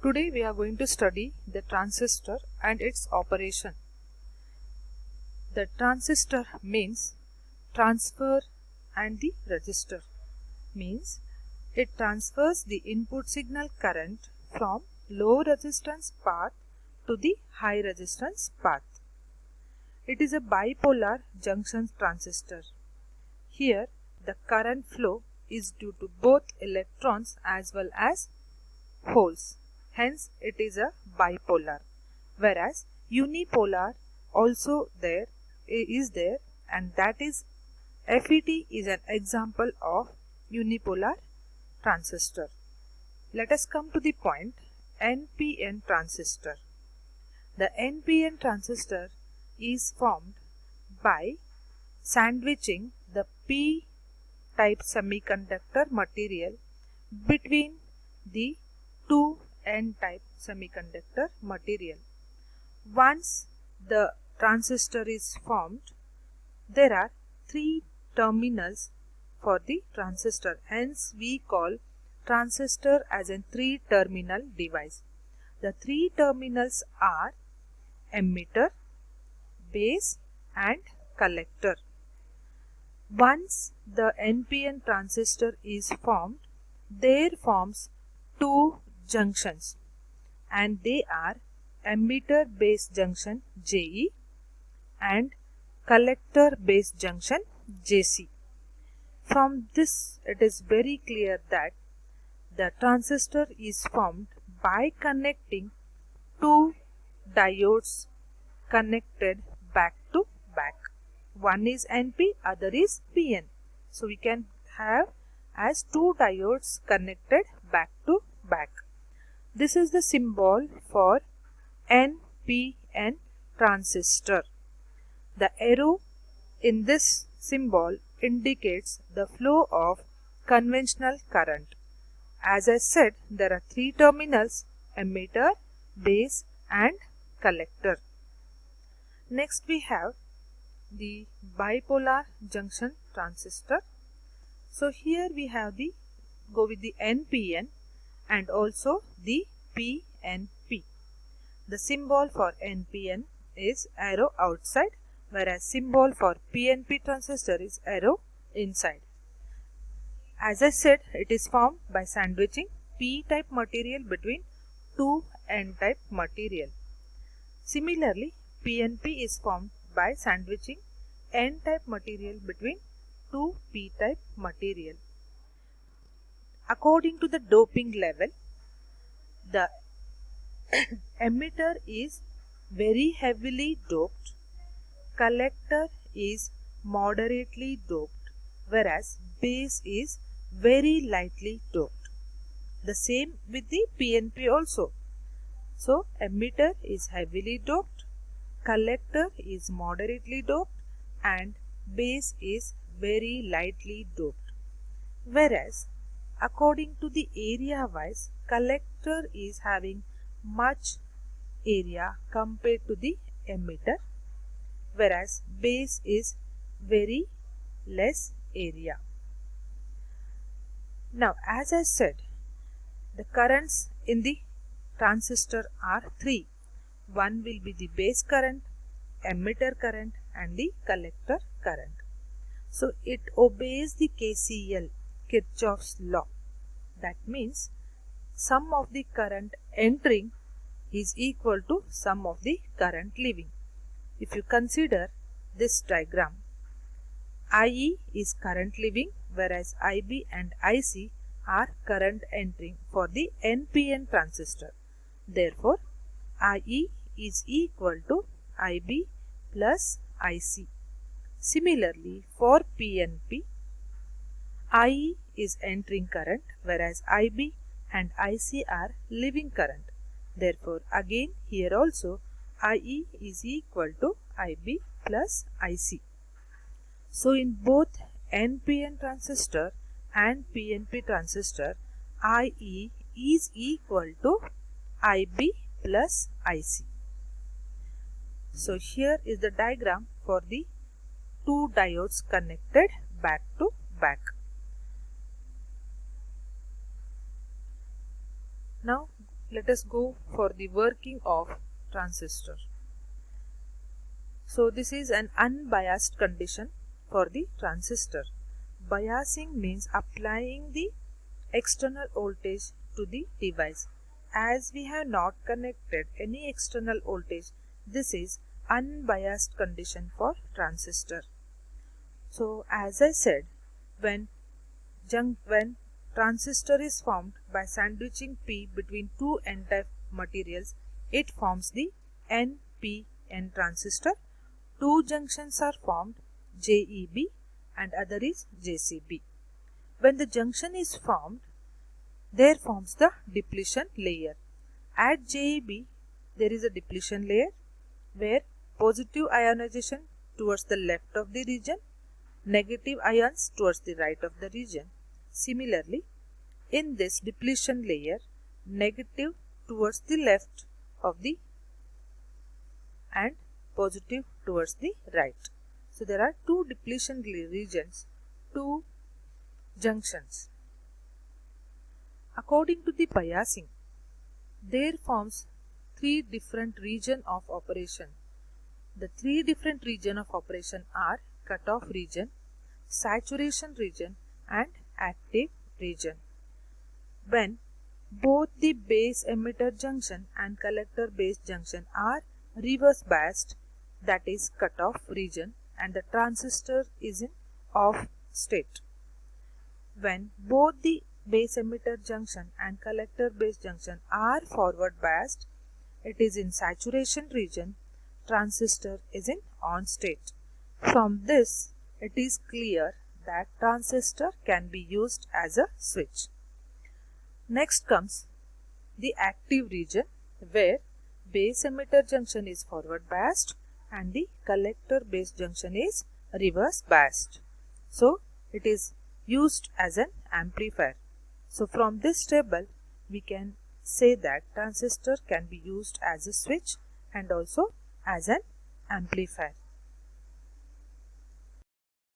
Today we are going to study the transistor and its operation. The transistor means transfer and the resistor means it transfers the input signal current from low resistance path to the high resistance path. It is a bipolar junction transistor. Here the current flow is due to both electrons as well as holes. Hence it is a bipolar, whereas unipolar also is there, and that is FET is an example of unipolar transistor. Let us come to the point NPN transistor. The NPN transistor is formed by sandwiching the P-type semiconductor material between the two N-type semiconductor material. Once the transistor is formed, there are three terminals for the transistor. Hence, we call transistor as a three-terminal device. The three terminals are emitter, base, and collector. Once the NPN transistor is formed, there forms two junctions, and they are emitter base junction JE and collector base junction JC. From this, it is very clear that the transistor is formed by connecting two diodes connected back to back. One is NP, other is PN. So we can have as two diodes connected back to back. This is the symbol for NPN transistor. The arrow in this symbol indicates the flow of conventional current. As I said, there are three terminals: emitter, base, and collector. Next we have the bipolar junction transistor. So here we have go with the NPN and also the PNP. The symbol for NPN is arrow outside, whereas symbol for PNP transistor is arrow inside. As I said, it is formed by sandwiching P-type material between two N-type material. Similarly, PNP is formed by sandwiching N-type material between two P-type material. According to the doping level, the emitter is very heavily doped, collector is moderately doped, whereas base is very lightly doped. The same with the PNP also. So emitter is heavily doped, collector is moderately doped, and base is very lightly doped. Whereas according to the area wise, collector is having much area compared to the emitter, whereas base is very less area. Now, as I said, the currents in the transistor are three. One will be the base current, emitter current, and the collector current. So it obeys the KCL, Kirchhoff's law. That means sum of the current entering is equal to sum of the current leaving. If you consider this diagram, IE is current leaving, whereas IB and IC are current entering for the NPN transistor. Therefore, IE is equal to IB plus IC. Similarly, for PNP, IE is entering current, whereas IB and IC are leaving current. Therefore, again here also IE is equal to IB plus IC. So in both NPN transistor and PNP transistor, IE is equal to IB plus IC. So here is the diagram for the two diodes connected back to back. Now let us go for the working of transistor. So this is an unbiased condition for the transistor. Biasing means applying the external voltage to the device. As we have not connected any external voltage, this is unbiased condition for transistor. So as I said, when transistor is formed by sandwiching P between two n-type materials, it forms the NPN transistor. Two junctions are formed, JEB and other is JCB. When the junction is formed, there forms the depletion layer. At JEB, there is a depletion layer where positive ionization towards the left of the region, negative ions towards the right of the region. Similarly, in this depletion layer, negative towards the left of the and positive towards the right. So there are two depletion regions, two junctions. According to the biasing, there forms three different regions of operation. The three different regions of operation are cutoff region, saturation region and active region. When both the base emitter junction and collector base junction are reverse biased, that is cutoff region, and the transistor is in off state. When both the base emitter junction and collector base junction are forward biased, it is in saturation region, transistor is in on state. From this, it is clear that transistor can be used as a switch. Next comes the active region, where base emitter junction is forward biased and the collector base junction is reverse biased. So it is used as an amplifier. So from this table, we can say that transistor can be used as a switch and also as an amplifier.